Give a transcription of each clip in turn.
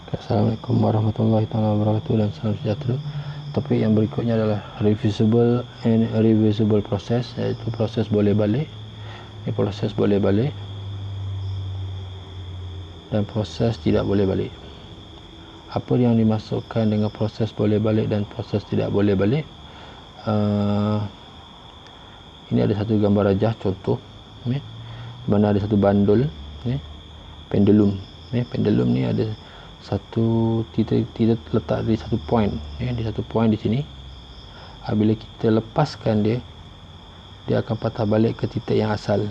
Assalamualaikum warahmatullahi wabarakatuh dan salam sejahtera. Topik yang berikutnya adalah reversible and irreversible process, iaitu proses boleh balik. Ini proses boleh balik dan proses tidak boleh balik. Apa yang dimasukkan dengan proses boleh balik dan proses tidak boleh balik? Ini ada satu gambar rajah contoh, mana ada satu bandul, pendulum. Pendulum ni ada satu kita letak di satu point, di satu point di sini. Bila kita lepaskan dia akan patah balik ke titik yang asal.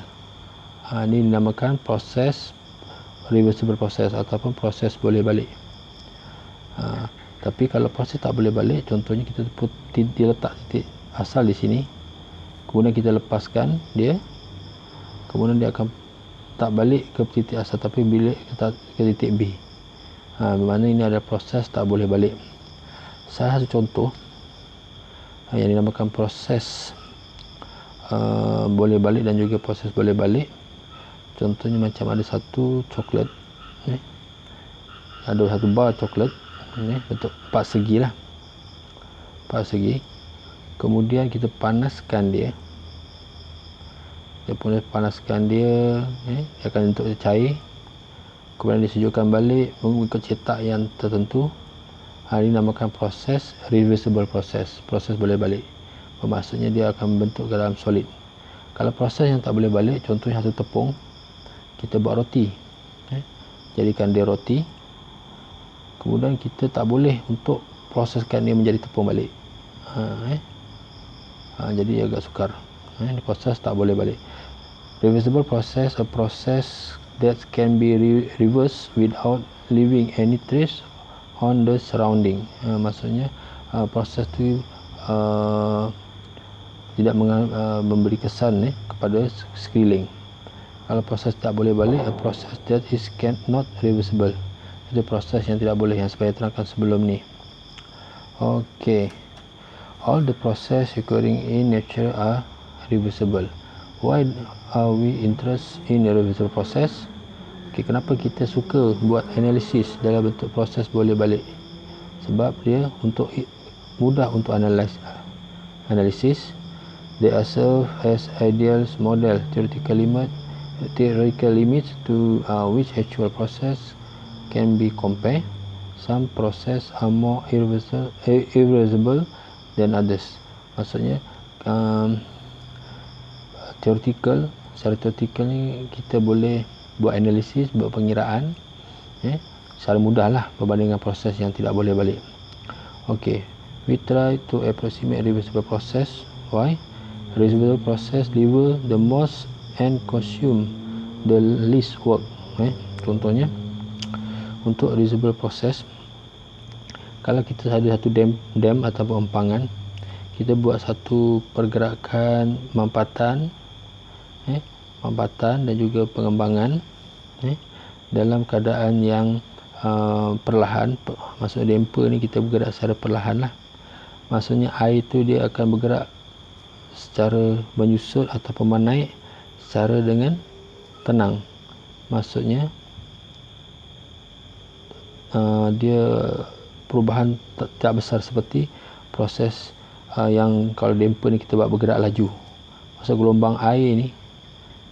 Ini dinamakan proses reversible process ataupun proses boleh balik. Tapi kalau proses tak boleh balik, contohnya kita letak titik asal di sini, kemudian kita lepaskan dia, kemudian dia akan tak balik ke titik asal tapi balik ke titik B. Bermakna ini adalah proses tak boleh balik. Salah satu contoh yang dinamakan proses boleh balik dan juga proses boleh balik, contohnya macam ada satu coklat, ada satu bar coklat, bentuk 4 segi lah, 4 segi. Kemudian kita panaskan dia, dia akan bentuk cair, kemudian disejukkan balik mengikut cetak yang tertentu. Ini dinamakan proses reversible process, proses boleh balik. Maksudnya dia akan membentuk ke dalam solid. Kalau proses yang tak boleh balik, contohnya satu tepung, kita buat roti, jadikan dia roti, kemudian kita tak boleh untuk proseskan dia menjadi tepung balik. Jadi agak sukar. Ini proses tak boleh balik. Reversible process, a process that can be reversed without leaving any trace on the surrounding. Maksudnya proses tu tidak memberi kesan kepada sekeliling. Kalau proses tak boleh balik, a process that is not reversible, itu proses yang tidak boleh, yang saya terangkan sebelum ni. Okay, all the process occurring in nature are reversible. Why are we interested in a reversible process? Kenapa kita suka buat analisis dalam bentuk proses boleh balik? Sebab dia untuk mudah untuk analisis. They are serve as ideal model theoretical limits to which actual process can be compared. Some process are more irreversible than others. Maksudnya secara teoretikal ni kita boleh buat analisis, buat pengiraan secara mudah lah berbanding dengan proses yang tidak boleh balik. Okay, we try to approximate reversible process. Why? Reversible process deliver the most and consume the least work. Contohnya untuk reversible process, kalau kita ada satu dam ataupun empangan, kita buat satu pergerakan mampatan dan juga pengembangan dalam keadaan yang perlahan. Maksudnya damper ni kita bergerak secara perlahan lah. Maksudnya air tu dia akan bergerak secara menyusut ataupun menaik secara dengan tenang. Maksudnya dia perubahan tak besar seperti proses yang kalau damper ni kita buat bergerak laju. Maksud gelombang air ni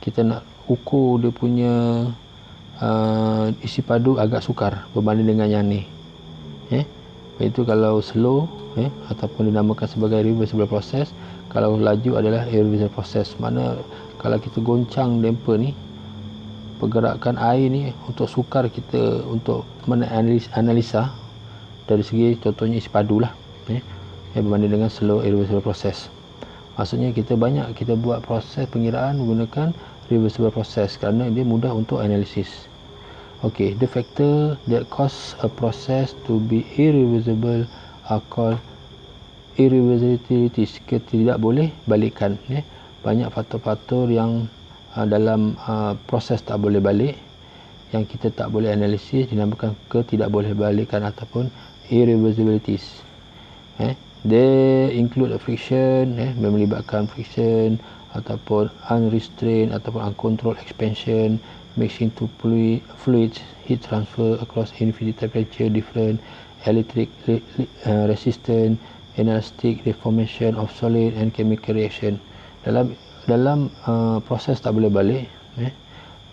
kita nak ukur dia punya isi padu agak sukar berbanding dengan yang ni. Itu kalau slow ataupun dinamakan sebagai reversible process. Kalau laju adalah irreversible process. Mana kalau kita goncang damper ni, pergerakan air ni untuk sukar kita untuk menganalisa dari segi contohnya isi padu lah, berbanding dengan slow irreversible process. Maksudnya kita buat proses pengiraan menggunakan reversible process kerana dia mudah untuk analisis. Okay, the factor that cause a process to be irreversible are called irreversibilities, tidak boleh balikan. Banyak faktor-faktor yang dalam proses tak boleh balik yang kita tak boleh analisis dinamakan tidak boleh balikan ataupun irreversibilities. They include friction, melibatkan friction, ataupun unrestrained ataupun uncontrolled expansion, mixing to fluids, heat transfer across infinite temperature, different electric resistance, inelastic deformation of solid, and chemical reaction. Dalam proses tak boleh balik,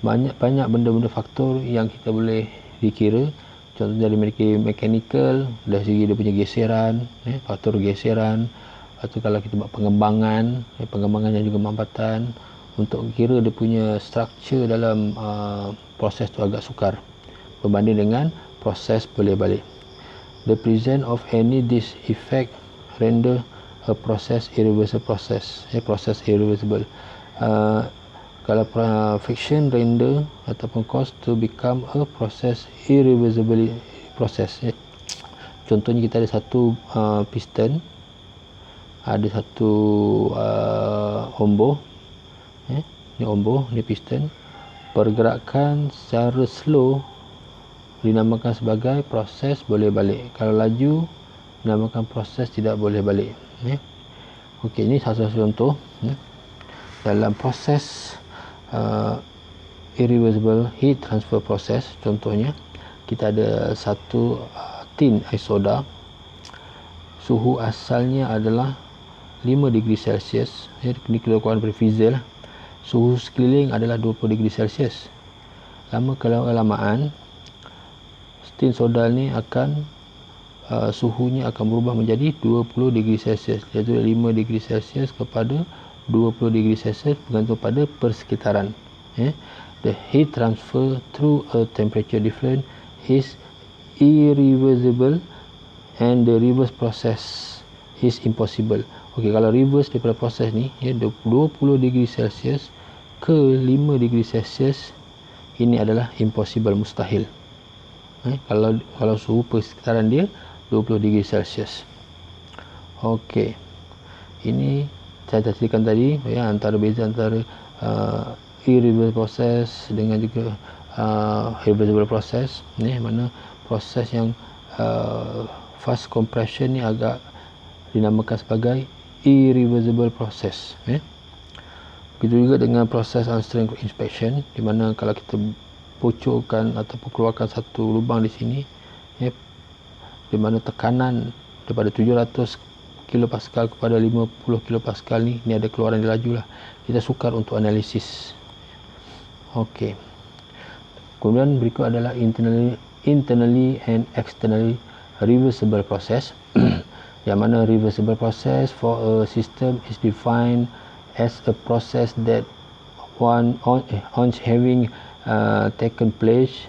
banyak benda-benda faktor yang kita boleh dikira. Contoh dari mechanical, dari segi dia punya geseran, faktor geseran, atau kalau kita buat pengembangan dan juga mampatan, untuk kira dia punya structure dalam proses tu agak sukar berbanding dengan proses boleh balik. The presence of any this effect render a process irreversible process. Process irreversible. Kalau friction render ataupun cause to become a process irreversible process. Contohnya kita ada satu piston, ada satu omboh, ni omboh, ni piston. Pergerakan secara slow dinamakan sebagai proses boleh balik. Kalau laju dinamakan proses tidak boleh balik. Okey, ini satu contoh dalam proses irreversible heat transfer process. Contohnya kita ada satu tin ais soda, suhu asalnya adalah 5 degree Celsius. Ini kelakuan berfizel. Suhu sekeliling adalah 20 degree Celsius. Kelamaan tin soda ni akan suhunya akan berubah menjadi 20 degree Celsius, iaitu 5 degree Celsius kepada 20 degree Celsius bergantung pada persekitaran. The heat transfer through a temperature difference is irreversible and the reverse process is impossible. Okey, kalau reverse daripada proses ni, 20 degree Celsius ke 5 degree Celsius, ini adalah impossible, mustahil. Kalau suhu persekitaran dia 20 degree Celsius. Okey, ini saya dah ceritakan tadi, antara beza antara irreversible process dengan juga reversible process. Mana proses yang fast compression ni agak dinamakan sebagai irreversible process. Begitu juga dengan proses unstrength inspection, di mana kalau kita bocorkan ataupun keluarkan satu lubang di sini, di mana tekanan daripada 700 kilopascal kepada 50 kilopascal ni ada keluaran dia laju lah. Kita sukar untuk analisis. Okey. Kemudian berikut adalah internally and externally reversible process. Yang mana reversible process for a system is defined as a process that once having taken place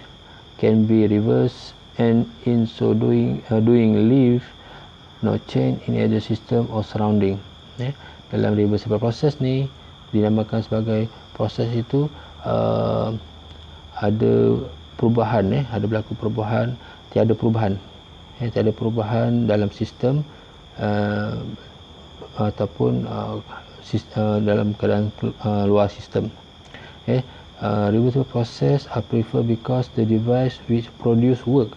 can be reversed, and in so doing leave no change in either system or surrounding. Dalam reversible process ni dinamakan sebagai proses itu ada perubahan, ada berlaku perubahan, tiada perubahan dalam sistem ataupun dalam keadaan luar sistem. Reversible process are preferred because the device which produce work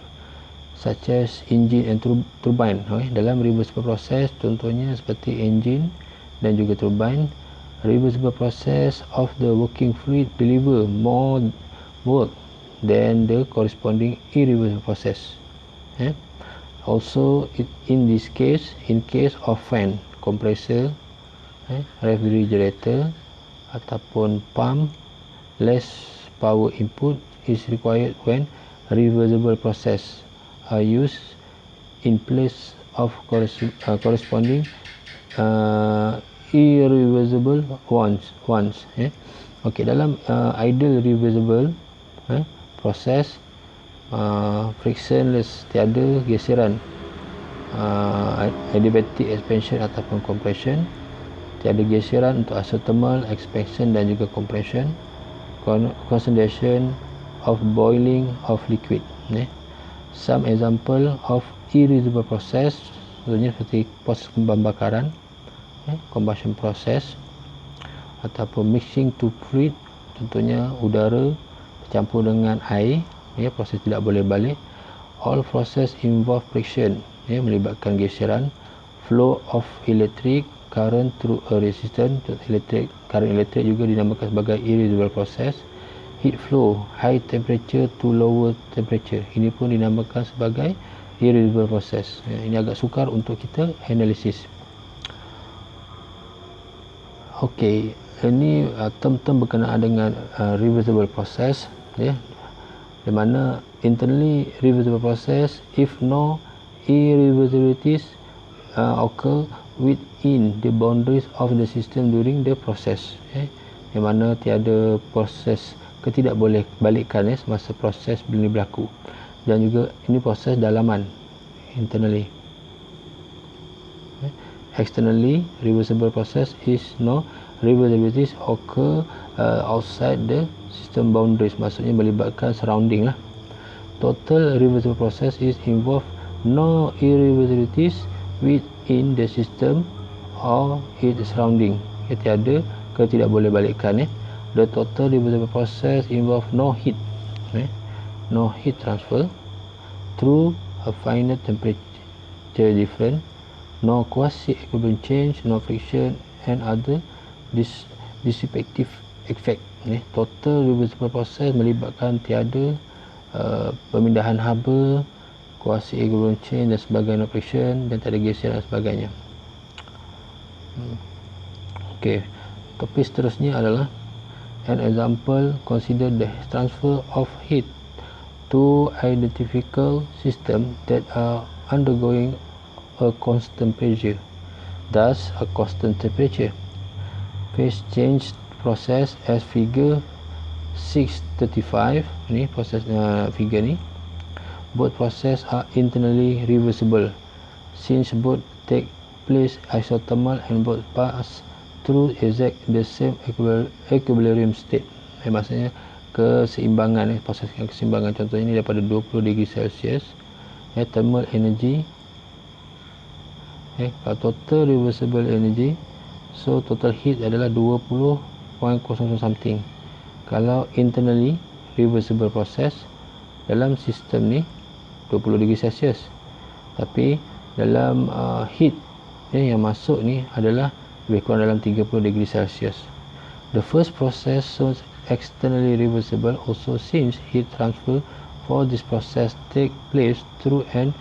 such as engine and turbine. Dalam reversible process contohnya seperti engine dan juga turbine, reversible process of the working fluid deliver more work than the corresponding irreversible process. Also in this case, in case of fan, compressor, refrigerator ataupun pump, less power input is required when reversible process are used in place of corresponding irreversible ones. Okey, dalam ideal reversible proses, frictionless, tiada geseran, adiabatic expansion ataupun compression, tiada geseran untuk isothermal expansion dan juga compression, concentration of boiling of liquid. Some example of irreversible process contohnya seperti proses pembakaran, combustion process, ataupun mixing to fluid, contohnya udara bercampur dengan air, proses tidak boleh balik. All process involve friction, melibatkan geseran. Flow of electric current through a resistance, current elektrik juga dinamakan sebagai irreversible process. heat flow high temperature to lower temperature. Ini pun dinamakan sebagai irreversible process. Ini agak sukar untuk kita analisis. Okey, ini term-term berkenaan dengan reversible process, ya. Di mana internally reversible process if no irreversibilities occur within the boundaries of the system during the process, di mana tiada proses ketidakbolehbalikan semasa proses ini berlaku, dan juga ini proses dalaman internally. Externally reversible process is no reversibilities occur outside the system boundaries, maksudnya melibatkan surrounding lah. Total reversible process is involve no irreversibilities within the system or its surrounding. Tiada ketidakbolehbalikan. The total reversible process involve no heat transfer through a finite temperature difference, no quasi-equilibrium change, no friction and other dissipative effect. Total reversible process melibatkan tiada pemindahan haba, quasi-equilibrium change dan sebagainya, no friction dan tiada geser dan sebagainya. Okey, topik seterusnya adalah an example. Consider the transfer of heat to identical system that are undergoing a constant pressure, thus a constant temperature. Phase change process as figure 635, ni proses figure ni. Both process are internally reversible since both take place isothermal and both pass through exact the same equilibrium state. Maksudnya keseimbangan, proses keseimbangan, contohnya ini daripada 20 degree Celsius, thermal energy, kalau total reversible energy, so total heat adalah 20.00 something. Kalau internally reversible process dalam sistem ni 20 degree Celsius, tapi dalam heat yang masuk ni adalah lebih kurang dalam 30 degree Celsius. The first process shows externally reversible also since heat transfer for this process take place through an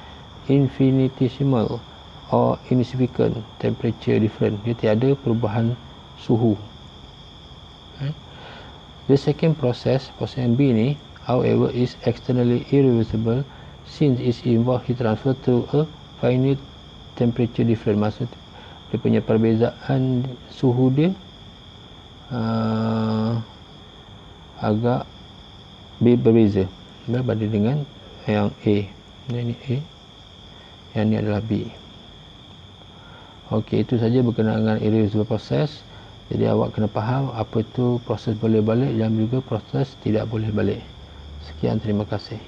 infinitesimal or insignificant temperature difference. Dia tiada perubahan suhu. The second process B ni, however, is externally irreversible since it involves heat transfer through a finite temperature difference. Maksud dia punya perbezaan suhu dia agak berbeza berbanding dengan yang A. Ini A, yang ini adalah B. Okey, itu saja berkenaan dengan irreversible process. Jadi awak kena faham apa itu proses boleh balik dan juga proses tidak boleh balik. Sekian, terima kasih.